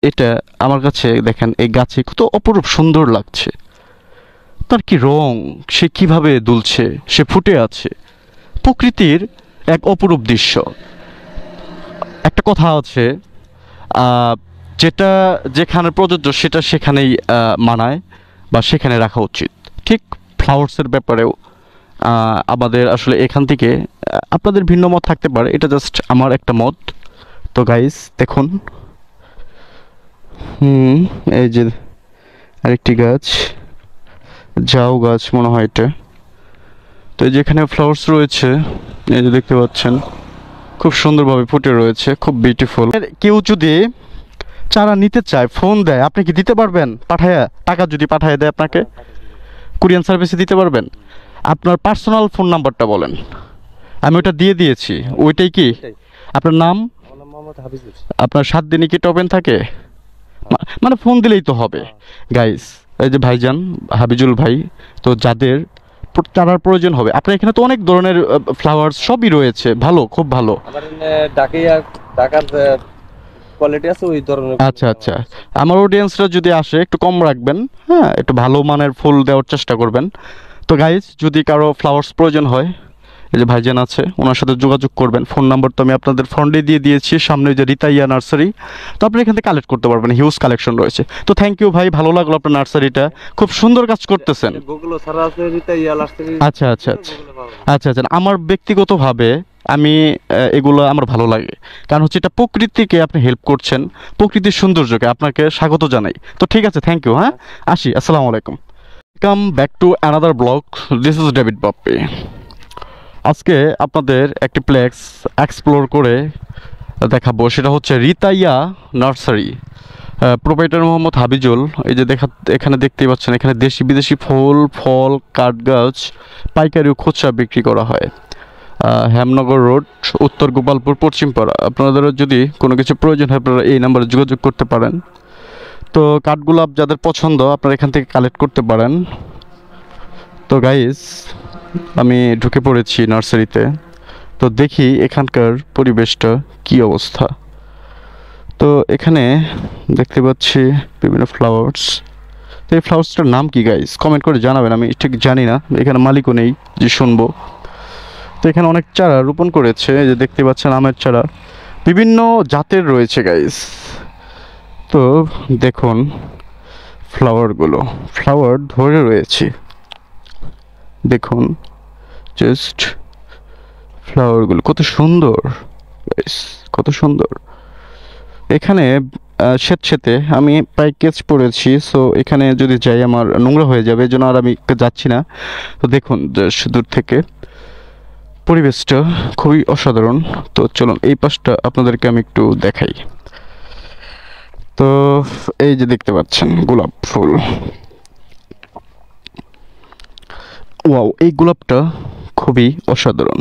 এটা আমার কাছে দেখেন এই গাছে কত অপরূপ সুন্দর লাগছে। তার কি রং, সে কিভাবে দুলছে, সে ফুটে আছে, প্রকৃতির এক অপরূপ দৃশ্য। একটা কথা আছে, যেটা যেখানে প্রযোজ্য সেটা সেখানেই মানায় বা সেখানে রাখা উচিত। ঠিক ফ্লাওয়ার্সের ব্যাপারেও আমাদের আসলে এখান থেকে আপনাদের ভিন্ন মত থাকতে পারে, এটা জাস্ট আমার একটা মত। তো গাইস দেখুন, এই যে আরেকটি গাছ, ঝাউ গাছ মনে হয় এটা। তো এই যেখানে ফ্লাওয়ার্স রয়েছে, এই যে দেখতে পাচ্ছেন খুব সুন্দরভাবে ফুটে রয়েছে, খুব বিউটিফুল। কেউ যদি চারা নিতে চায়, ফোন দেয়, আপনি কি দিতে পারবেন? পাঠায়া টাকা যদি পাঠায় দেয় আপনাকে, কুরিয়ান সার্ভিসে দিতে পারবেন? আপনার পার্সোনাল ফোন নাম্বারটা বলেন, আমি ওটা দিয়ে দিয়েছি। ওইটাই কি আপনার নাম? আপনার 7 দিনই কি ওপেন থাকে? মানে ফোন দিলেই তো হবে। গাইস এই যে ভাইজান হাবিজুল ভাই, তো যাদের চারার প্রয়োজন হবে, আপনার এখানে তো অনেক ধরনের ফ্লাওয়ার্স সবই রয়েছে, ভালো, খুব ভালো। আচ্ছা আচ্ছা, আমার অডিয়েন্সরা যদি আসে একটু কম রাখবেন, হ্যাঁ, একটু ভালো মানের ফুল দেওয়ার চেষ্টা করবেন। তো গাইজ যদি কারো ফ্লাওয়ার্স প্রয়োজন হয়, এই যে ভাইজান আছে, ওনার সাথে যোগাযোগ করবেন। ফোন নাম্বার তো আমি আপনাদের ফ্রন্টে দিয়ে দিয়েছি, সামনে যে রিতাইয়া নার্সারি, তো আপনি এখান থেকে কালেক্ট করতে পারবেন, হিউজ কালেকশন রয়েছে। তো থ্যাংক ইউ ভাই, ভালো লাগলো আপনার নার্সারিটা, খুব সুন্দর কাজ করতেছেন। আচ্ছা আচ্ছা আচ্ছা আচ্ছা আচ্ছা, আমার ব্যক্তিগতভাবে আমি এগুলো আমার ভালো লাগে, কারণ হচ্ছে এটা প্রকৃতিকে আপনি হেল্প করছেন, প্রকৃতির সৌন্দর্যকে আপনাকে স্বাগত জানাই। তো ঠিক আছে, থ্যাংক ইউ, হ্যাঁ আসি, আসসালামু আলাইকুম। Welcome back to another blog, this is David Bappi. আজকে আপনাদের একটি প্লেস এক্সপ্লোর করে দেখাবো, সেটা হচ্ছে রিতাইয়া নার্সারি। প্রোপাইটার মোহাম্মদ হাবিজুল। এই যে এখানে দেখতেই পাচ্ছেন, এখানে দেশি বিদেশি ফুল, ফল, কাঠ গাছ পাইকারি ও খুচরা বিক্রি করা হয়। হেমনগর রোড, উত্তর গোপালপুর, পশ্চিমপাড়া। আপনাদের যদি কোনো কিছু প্রয়োজন হয়, আপনারা এই নাম্বারে যোগাযোগ করতে পারেন। তো কাঠগোলাপ যাদের পছন্দ, আপনারা এখান থেকে কালেক্ট করতে পারেন। তো গাইস আমি ঢুকে পড়েছি নার্সারিতে, তো দেখি এখানকার পরিবেশটা কি অবস্থা। তো এখানে দেখতে পাচ্ছি বিভিন্ন ফ্লাওয়ার্স। তো এই ফ্লাওয়ার্সটার নাম কি গাইস, কমেন্ট করে জানাবেন, আমি ঠিক জানি না, এখানে মালিকও নেই যে শুনবো। তো এখানে অনেক চারা রোপণ করেছে, এই যে দেখতে পাচ্ছেন আমের চারা, বিভিন্ন জাতের রয়েছে গাইস। তো দেখুন ফ্লাওয়ারগুলো, ফ্লাওয়ার ধরে রয়েছে, দেখুন জাস্ট ফ্লাওয়ারগুলো কত সুন্দর গাইস, কত সুন্দর। এখানে স্বেচ্ছেতে আমি প্যাকেজ পড়েছি, সো এখানে যদি যাই আমার নোংরা হয়ে যাবে, এই জন্য আর আমি যাচ্ছি না। তো দেখুন দূর থেকে পরিবেশটা খুবই অসাধারণ। তো চলুন এই পাশটা আপনাদেরকে আমি একটু দেখাই। তো এই যে দেখতে পাচ্ছেন গোলাপ ফুল, ওয়াও, এই গোলাপটা খুবই অসাধারণ।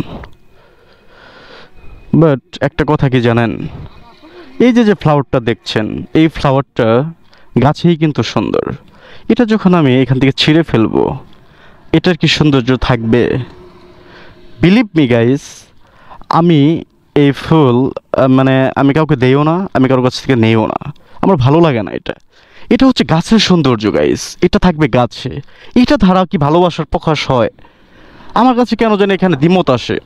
বাট একটা কথা কি জানেন, এই যে ফ্লাওয়ারটা দেখছেন, এই ফ্লাওয়ারটা গাছেই কিন্তু সুন্দর। এটা যখন আমি এখান থেকে ছিঁড়ে ফেলবো, এটার কি সৌন্দর্য থাকবে? বিলিভ মি গাইস, আমি এই ফুল মানে আমি কাউকে দেইও না, আমি কারোর কাছ থেকে নেইও না, আমার ভালো লাগে না। এটা এটা হচ্ছে গাছের সৌন্দর্য গাইস, এটা থাকবে গাছে, এটা ধারা কি ভালোবাসার প্রকাশ হয়? আমার কাছে কেন জানি এখানে দ্বিমত আসে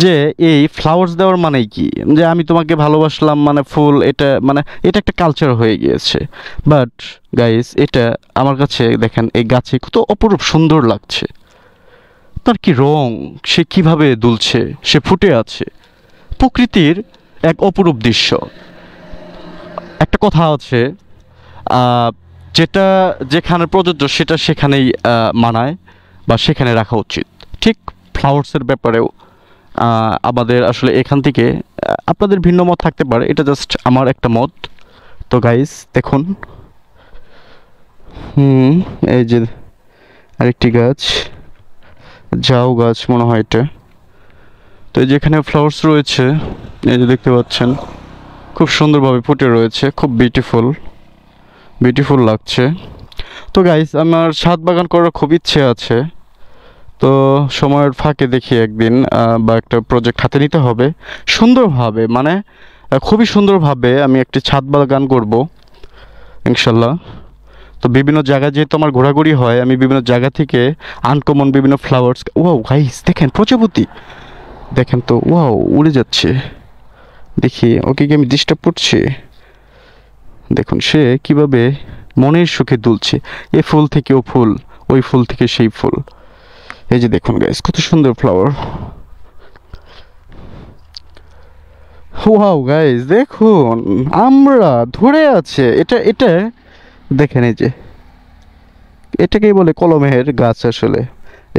যে এই ফ্লাওয়ার্স দেওয়ার মানেই কি, যে আমি তোমাকে ভালোবাসলাম মানে ফুল, এটা মানে এটা একটা কালচার হয়ে গিয়েছে। বাট গাইস এটা আমার কাছে দেখেন এই গাছে কত অপরূপ সুন্দর লাগছে, তার কি রং, সে কিভাবে দুলছে, সে ফুটে আছে, প্রকৃতির এক অপরূপ দৃশ্য। একটা কথা আছে, যেটা যেখানে প্রযোজ্য সেটা সেখানেই মানায় বা সেখানে রাখা উচিত। ঠিক ফ্লাওয়ার্সের ব্যাপারেও আমাদের আসলে এখান থেকে আপনাদের ভিন্ন মত থাকতে পারে, এটা জাস্ট আমার একটা মত। তো গাইস দেখুন, এই যে আরেকটি গাছ, ঝাউ গাছ মনে হয় এটা। তো এই যেখানে ফ্লাওয়ার্স রয়েছে, এই যে দেখতে পাচ্ছেন খুব সুন্দরভাবে ফুটে রয়েছে, খুব বিউটিফুল লাগছে। তো গাইস আমার ছাদ বাগান করার খুব ইচ্ছে আছে, তো সময়ের ফাঁকে দেখি একদিন বা একটা প্রজেক্ট হাতে নিতে হবে সুন্দরভাবে, মানে খুবই সুন্দরভাবে আমি একটি ছাদ বাগান করব। ইনশাল্লাহ। তো বিভিন্ন জায়গায় যেহেতু আমার ঘোরাঘুরি হয়, আমি বিভিন্ন জায়গা থেকে আনকমন বিভিন্ন ফ্লাওয়ার্স, ওয়াও গাইস দেখেন প্রজাপতি, দেখেন তো ওয়াও উড়ে যাচ্ছে। দেখি ওকে কি আমি ডিস্টার্ব করছি? দেখুন সে কিভাবে মনের সুখে দুলছে, এ ফুল থেকে ও ফুল, ওই ফুল থেকে সেই ফুল। এই যে দেখুন গাইস কত সুন্দর ফ্লাওয়ার। ওয়াও গাইস দেখুন আমরা ধরে আছে, এটা এটা দেখেন এই যে এটাকেই বলে কলমের গাছ আসলে।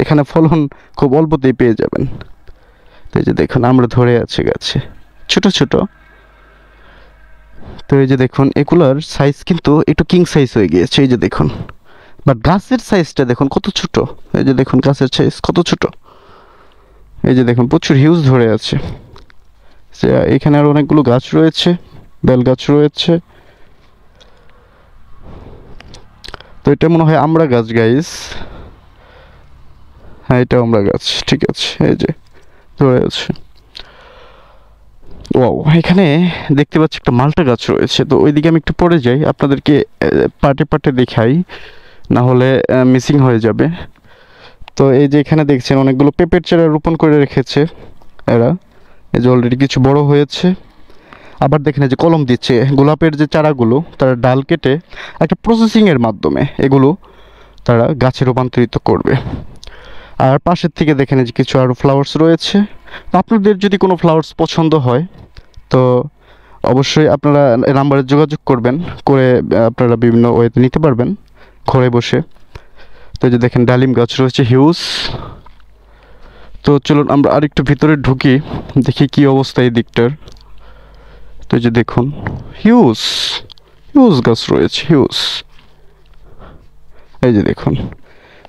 এখানে ফলন খুব অল্পতেই পেয়ে যাবেন। তো এই যে দেখুন আমরা ধরে আছে গাছে ছোট ছোট। তো এই যে দেখুন এগুলার সাইজ কিন্তু একটু কিং সাইজ হয়ে গিয়েছে, এই যে দেখুন। বাট গাছের সাইজটা দেখুন কত ছোট, এই যে দেখুন গাছের সাইজ কত ছোট। এই যে দেখুন প্রচুর হিউজ ধরে আছে। এখানে আর অনেকগুলো গাছ রয়েছে, বেল গাছ রয়েছে। তো এটা মনে হয় আমরা গাছ গাইস, হ্যাঁ এটা আমরা গাছ, ঠিক আছে এই যে ধরে আছে। ও এখানে দেখতে পাচ্ছি একটা মালটা গাছ রয়েছে, তো ওইদিকে আমি একটু পরে যাই, আপনাদেরকে পার্টে পার্টে দেখাই, না হলে মিসিং হয়ে যাবে। তো এই যে এখানে দেখছেন অনেকগুলো পেঁপের চারা রোপণ করে রেখেছে এরা, এই যে অলরেডি কিছু বড় হয়েছে। আবার দেখেন এই যে কলম দিচ্ছে, গোলাপের যে চারাগুলো তারা ডাল কেটে একটা প্রসেসিংয়ের মাধ্যমে এগুলো তারা গাছে রূপান্তরিত করবে। আর পাশের থেকে দেখেন এই যে কিছু আরও ফ্লাওয়ার্স রয়েছে। তো আপনাদের যদি কোনো ফ্লাওয়ার্স পছন্দ হয় তো অবশ্যই আপনারা নাম্বারে যোগাযোগ করবেন, করে আপনারা বিভিন্ন ওয়েতে নিতে পারবেন ঘরে বসে। তো এই যে দেখেন ডালিম গাছ রয়েছে হিউজ। তো চলুন আমরা আরেকটু ভিতরে ঢুকি, দেখি কি অবস্থা এই দিকটার। তো এই যে দেখুন হিউজ হিউজ গাছ রয়েছে হিউজ। এই যে দেখুন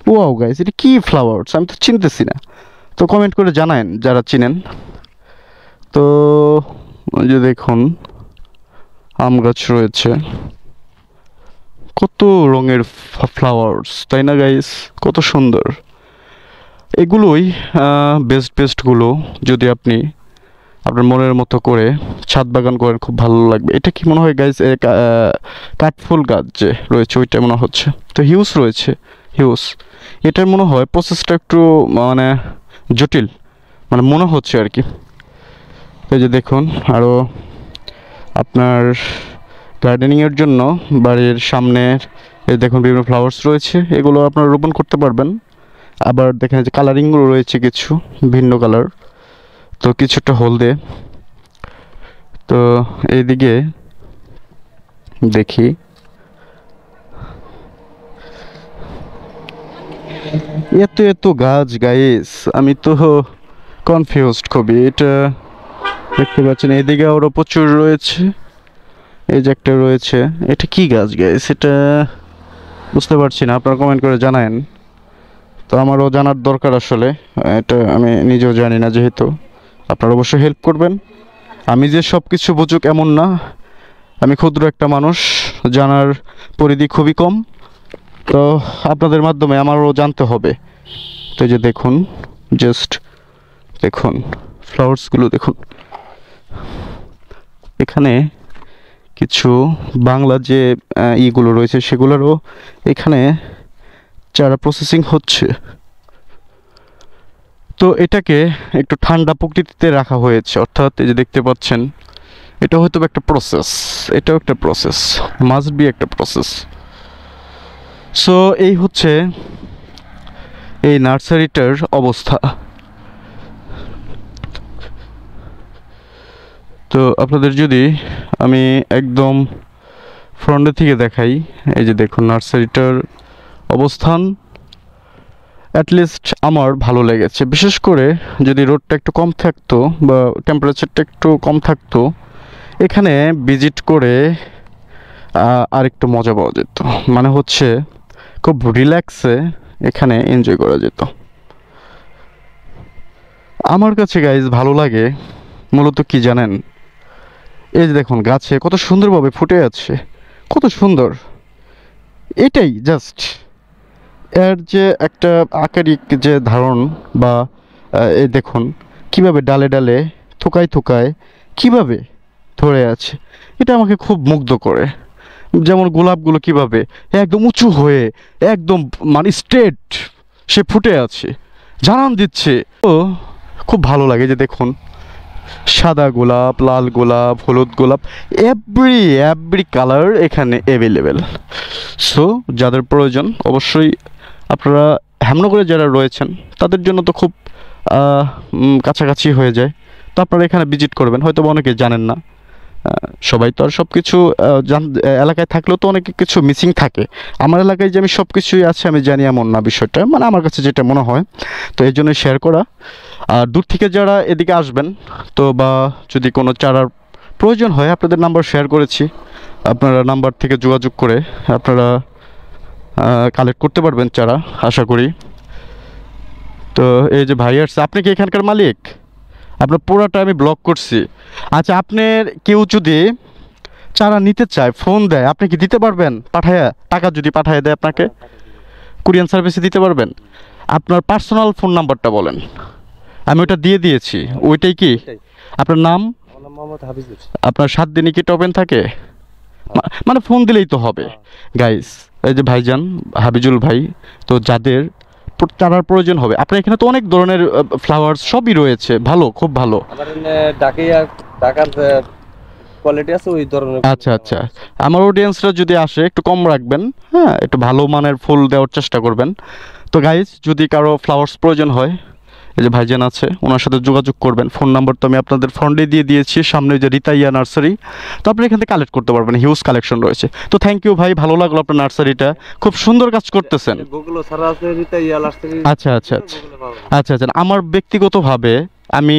ওয়াও গাইস এটা কি ফ্লাওয়ার্স আমি তো চিনতেছি না, তো কমেন্ট করে জানায়েন যারা চিনেন। তো ওই যে দেখুন আম গাছ রয়েছে, কত রঙের ফ্লাওয়ার্স তাই না গাইস, কত সুন্দর। এগুলোই বেস্ট বেস্টগুলো যদি আপনি আপনার মনের মতো করে ছাদ বাগান করেন খুব ভালো লাগবে। এটা কি মনে হয় গাইস কাঠফুল গাছ যে রয়েছে ওইটা মনে হচ্ছে। তো হিউজ রয়েছে হিউজ, এটার মনে হয় প্রসেসটা একটু মানে জটিল মানে মনে হচ্ছে আর কি। এই যে দেখুন আরও আপনার গার্ডেনিংয়ের জন্য বাড়ির সামনে এই দেখুন বিভিন্ন ফ্লাওয়ার্স রয়েছে, এগুলো আপনারা রোপণ করতে পারবেন। আবার দেখেন যে কালারিংগুলো রয়েছে কিছু ভিন্ন কালার, তো কিছুটা হলদে। তো এইদিকে দেখি এত এত গাছ গাইস, আমি তো কনফিউজড খুবই। এটা দেখতে পাচ্ছেন এদিকে আরও প্রচুর রয়েছে, এই যে একটা রয়েছে, এটা কি গাছ গাইস এটা বুঝতে পারছি না, আপনারা কমেন্ট করে জানায়েন। তো আমারও জানার দরকার আসলে, এটা আমি নিজেও জানি না, যেহেতু আপনারা অবশ্যই হেল্প করবেন। আমি যে সব কিছু বুঝুক এমন না, আমি ক্ষুদ্র একটা মানুষ, জানার পরিধি খুবই কম, তো আপনাদের মাধ্যমে আমারও জানতে হবে। তো এই যে দেখুন জাস্ট দেখুন ফ্লাওয়ার্সগুলো দেখুন। এখানে কিছু বাংলা যে ইগুলো রয়েছে সেগুলোরও এখানে চারা প্রসেসিং হচ্ছে। তো এটাকে একটু ঠান্ডা প্রকৃতিতে রাখা হয়েছে, অর্থাৎ এই যে দেখতে পাচ্ছেন এটা হয়তো একটা প্রসেস, এটাও একটা প্রসেস, মাস্ট বি একটা প্রসেস। সো এই হচ্ছে এই নার্সারিটার অবস্থা। তো আপনাদের যদি আমি একদম ফ্রন্টে থেকে দেখাই, এই যে দেখুন নার্সারিটার অবস্থান অ্যাটলিস্ট আমার ভালো লেগেছে। বিশেষ করে যদি রোদটা একটু কম থাকতো বা টেম্পারেচারটা একটু কম থাকতো, এখানে ভিজিট করে আরেকটু মজা পাওয়া যেত, মানে হচ্ছে খুব রিল্যাক্সে এখানে এনজয় করা যেত। আমার কাছে গাইজ ভালো লাগে মূলত কি জানেন, এই যে দেখুন গাছে কত সুন্দরভাবে ফুটে আছে, কত সুন্দর। এটাই জাস্ট এর যে একটা আকারিক যে ধারণ বা এই দেখুন কিভাবে ডালে ডালে থোকায় থোকায় কিভাবে ধরে আছে, এটা আমাকে খুব মুগ্ধ করে। যেমন গোলাপগুলো কিভাবে একদম উঁচু হয়ে একদম মানে স্ট্রেট সে ফুটে আছে, জানান দিচ্ছে। তো খুব ভালো লাগে যে দেখুন সাদা গোলাপ, লাল গোলাপ, হলুদ গোলাপ, এভরি কালার এখানে অ্যাভেলেবেল। সো যাদের প্রয়োজন অবশ্যই আপনারা হেমনগরে যারা রয়েছেন তাদের জন্য তো খুব কাছাকাছি হয়ে যায়, তো আপনারা এখানে ভিজিট করবেন। হয়তো অনেকে জানেন না, সবাই তো আর সব কিছু এলাকায় থাকলেও তো অনেক কিছু মিসিং থাকে। আমার এলাকায় যে আমি সব কিছুই আছে আমি জানি এমন না বিষয়টা, মানে আমার কাছে যেটা মনে হয়, তো এই জন্যই শেয়ার করা। আর দূর থেকে যারা এদিকে আসবেন তো বা যদি কোনো চারার প্রয়োজন হয় আপনাদের নাম্বার শেয়ার করেছি, আপনারা নাম্বার থেকে যোগাযোগ করে আপনারা কালেক্ট করতে পারবেন চারা আশা করি। তো এই যে ভাই আসছে, আপনি কি এখানকার মালিক? আপনার পুরোটা আমি ব্লক করছি। আচ্ছা, আপনার কেউ যদি চারা নিতে চায় ফোন দেয়, আপনি কি দিতে পারবেন? পাঠায়া টাকা যদি পাঠায় দেয় আপনাকে, কুরিয়ান সার্ভিসে দিতে পারবেন? আপনার পার্সোনাল ফোন নাম্বারটা বলেন, আমি ওটা দিয়ে দিয়েছি। ওইটাই কি আপনার নাম? আপনার 7 দিনই কি টোপেন থাকে? মানে ফোন দিলেই তো হবে। গাইস, এই যে ভাইজান হাবিজুল ভাই, তো যাদের চারার প্রয়োজন হবে, আপনার এখানে তো অনেক ধরনের ফ্লাওয়ার সবই রয়েছে, ভালো, খুব ভালো। কোয়ালিটি আছে ওই ধরনের। আচ্ছা আচ্ছা, আমার অডিয়েন্সরা যদি আসে একটু কম রাখবেন, হ্যাঁ, একটু ভালো মানের ফুল দেওয়ার চেষ্টা করবেন। তো গাইজ, যদি কারো ফ্লাওয়ার্স প্রয়োজন হয়, এই যে ভাইজান আছে ওনার সাথে যোগাযোগ করবেন। ফোন নাম্বার তো আমি আপনাদের ফ্রন্টে দিয়ে দিয়েছি, সামনে যে রিতাইয়া নার্সারি, তো আপনি এখান থেকে কালেক্ট করতে পারবেন, হিউজ কালেকশন রয়েছে। তো থ্যাংক ইউ ভাই, ভালো লাগলো আপনার নার্সারিটা, খুব সুন্দর কাজ করতেছেন। আচ্ছা আচ্ছা আচ্ছা আচ্ছা আচ্ছা, আমার ব্যক্তিগতভাবে আমি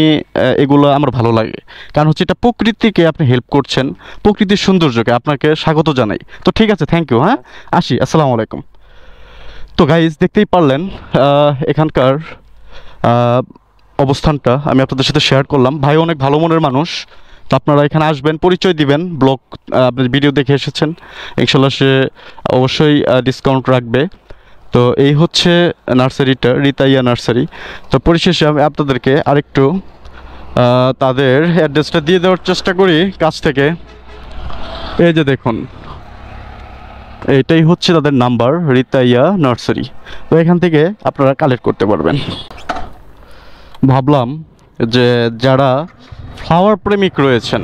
এগুলো আমার ভালো লাগে, কারণ হচ্ছে এটা প্রকৃতিকে আপনি হেল্প করছেন, প্রকৃতির সৌন্দর্যকে আপনাকে স্বাগত জানাই। তো ঠিক আছে, থ্যাংক ইউ, হ্যাঁ, আসি, আসসালামু আলাইকুম। তো গাইজ, দেখতেই পারলেন এখানকার অবস্থানটা আমি আপনাদের সাথে শেয়ার করলাম। ভাই অনেক ভালো মনের মানুষ, তো আপনারা এখানে আসবেন, পরিচয় দিবেন, ব্লগ আপনার ভিডিও দেখে এসেছেন, ইনশাল্লাহ সে অবশ্যই ডিসকাউন্ট রাখবে। তো এই হচ্ছে নার্সারিটা, রিতাইয়া নার্সারি। তো পরিশেষে আমি আপনাদেরকে আরেকটু তাদের অ্যাড্রেসটা দিয়ে দেওয়ার চেষ্টা করি কাছ থেকে। এই যে দেখুন, এটাই হচ্ছে তাদের নাম্বার, রিতাইয়া নার্সারি। তো এখান থেকে আপনারা কালেক্ট করতে পারবেন। ভাবলাম যে যারা ফ্লাওয়ার প্রেমিক রয়েছেন,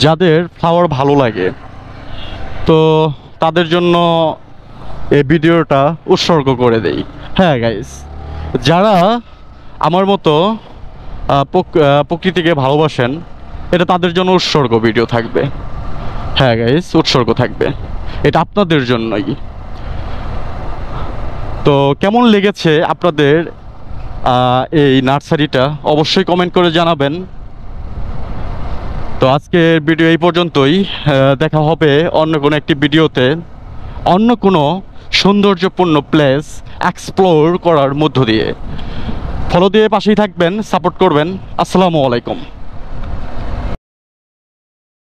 যাদের ফ্লাওয়ার ভালো লাগে, তো তাদের জন্য এই ভিডিওটা উৎসর্গ করে দেই। হ্যাঁ গাইস, যারা আমার মতো প্রকৃতিকে ভালোবাসেন, এটা তাদের জন্য উৎসর্গ ভিডিও থাকবে। হ্যাঁ গাইস, উৎসর্গ থাকবে, এটা আপনাদের জন্যই। তো কেমন লেগেছে আপনাদের এই নার্সারিটা অবশ্যই কমেন্ট করে জানাবেন। তো আজকের ভিডিও এই পর্যন্তই, দেখা হবে অন্য কোনো একটি ভিডিওতে, অন্য কোনো সৌন্দর্যপূর্ণ প্লেস এক্সপ্লোর করার মধ্য দিয়ে। ফলো দিয়ে পাশেই থাকবেন, সাপোর্ট করবেন। আসসালামু আলাইকুম।